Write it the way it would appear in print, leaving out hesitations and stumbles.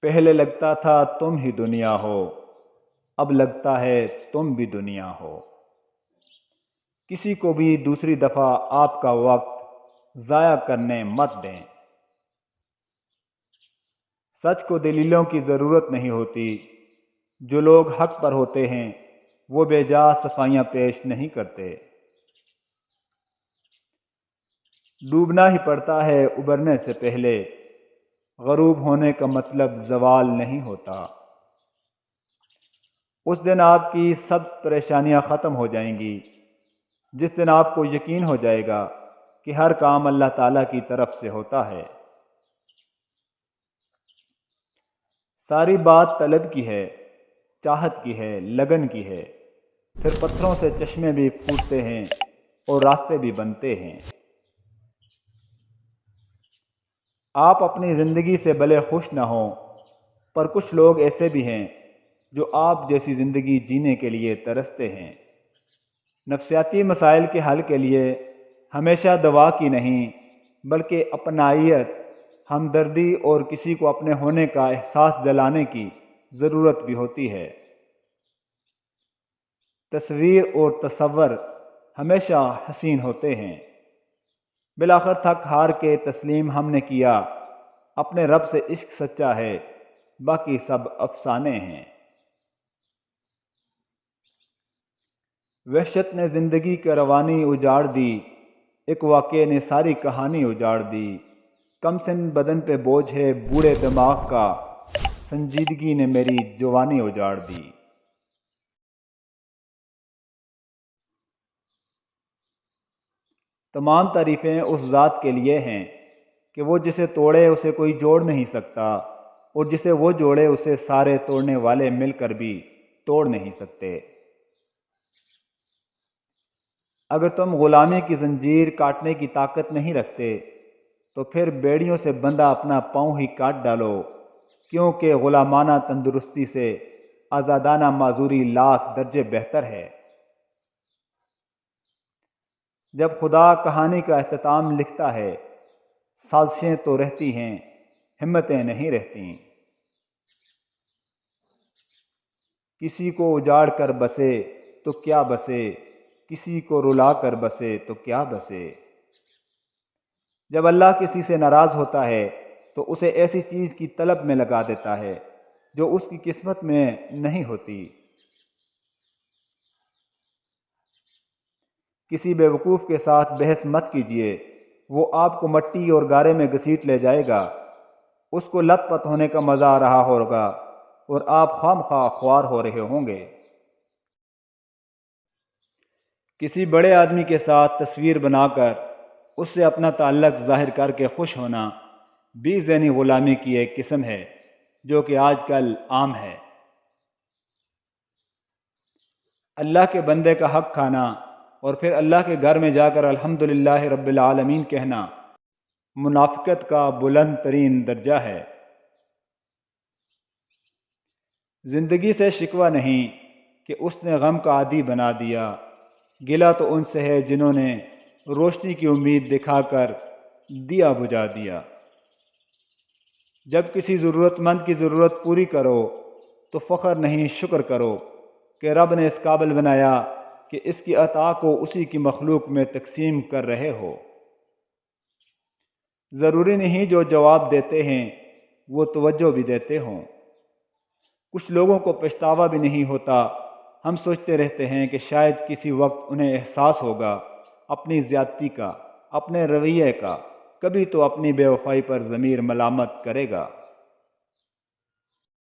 پہلے لگتا تھا تم ہی دنیا ہو، اب لگتا ہے تم بھی دنیا ہو۔ کسی کو بھی دوسری دفعہ آپ کا وقت ضائع کرنے مت دیں۔ سچ کو دلیلوں کی ضرورت نہیں ہوتی، جو لوگ حق پر ہوتے ہیں وہ بے جا صفائیاں پیش نہیں کرتے۔ ڈوبنا ہی پڑتا ہے ابھرنے سے پہلے، غروب ہونے کا مطلب زوال نہیں ہوتا۔ اس دن آپ کی سب پریشانیاں ختم ہو جائیں گی، جس دن آپ کو یقین ہو جائے گا کہ ہر کام اللہ تعالیٰ کی طرف سے ہوتا ہے۔ ساری بات طلب کی ہے، چاہت کی ہے، لگن کی ہے، پھر پتھروں سے چشمے بھی پھوٹتے ہیں اور راستے بھی بنتے ہیں۔ آپ اپنی زندگی سے بھلے خوش نہ ہوں، پر کچھ لوگ ایسے بھی ہیں جو آپ جیسی زندگی جینے کے لیے ترستے ہیں۔ نفسیاتی مسائل کے حل کے لیے ہمیشہ دوا کی نہیں بلکہ اپنائیت، ہمدردی اور کسی کو اپنے ہونے کا احساس دلانے کی ضرورت بھی ہوتی ہے۔ تصویر اور تصور ہمیشہ حسین ہوتے ہیں۔ بالآخر تھک ہار کے تسلیم ہم نے کیا، اپنے رب سے عشق سچا ہے، باقی سب افسانے ہیں۔ وحشت نے زندگی کی روانی اجاڑ دی، ایک واقعے نے ساری کہانی اجاڑ دی۔ کم سن بدن پہ بوجھ ہے بوڑھے دماغ کا، سنجیدگی نے میری جوانی اجاڑ دی۔ تمام تعریفیں اس ذات کے لیے ہیں کہ وہ جسے توڑے اسے کوئی جوڑ نہیں سکتا، اور جسے وہ جوڑے اسے سارے توڑنے والے مل کر بھی توڑ نہیں سکتے۔ اگر تم غلامی کی زنجیر کاٹنے کی طاقت نہیں رکھتے تو پھر بیڑیوں سے بندھا اپنا پاؤں ہی کاٹ ڈالو، کیونکہ غلامانہ تندرستی سے آزادانہ معذوری لاکھ درجے بہتر ہے۔ جب خدا کہانی کا اختتام لکھتا ہے، سازشیں تو رہتی ہیں، ہمتیں نہیں رہتیں۔ کسی کو اجاڑ کر بسے تو کیا بسے، کسی کو رلا کر بسے تو کیا بسے۔ جب اللہ کسی سے ناراض ہوتا ہے تو اسے ایسی چیز کی طلب میں لگا دیتا ہے جو اس کی قسمت میں نہیں ہوتی۔ کسی بیوقوف کے ساتھ بحث مت کیجیے، وہ آپ کو مٹی اور گارے میں گھسیٹ لے جائے گا۔ اس کو لت پت ہونے کا مزہ آ رہا ہوگا اور آپ خام خواہ خوار ہو رہے ہوں گے۔ کسی بڑے آدمی کے ساتھ تصویر بنا کر اس سے اپنا تعلق ظاہر کر کے خوش ہونا بھی ذہنی غلامی کی ایک قسم ہے جو کہ آج کل عام ہے۔ اللہ کے بندے کا حق کھانا اور پھر اللہ کے گھر میں جا کر الحمدللہ رب العالمین کہنا منافقت کا بلند ترین درجہ ہے۔ زندگی سے شکوہ نہیں کہ اس نے غم کا عادی بنا دیا، گلہ تو ان سے ہے جنہوں نے روشنی کی امید دکھا کر دیا بجھا دیا۔ جب کسی ضرورت مند کی ضرورت پوری کرو تو فخر نہیں شکر کرو کہ رب نے اس قابل بنایا کہ اس کی عطا کو اسی کی مخلوق میں تقسیم کر رہے ہو۔ ضروری نہیں جو جواب دیتے ہیں وہ توجہ بھی دیتے ہوں۔ کچھ لوگوں کو پچھتاوا بھی نہیں ہوتا، ہم سوچتے رہتے ہیں کہ شاید کسی وقت انہیں احساس ہوگا اپنی زیادتی کا، اپنے رویے کا، کبھی تو اپنی بے وفائی پر ضمیر ملامت کرے گا۔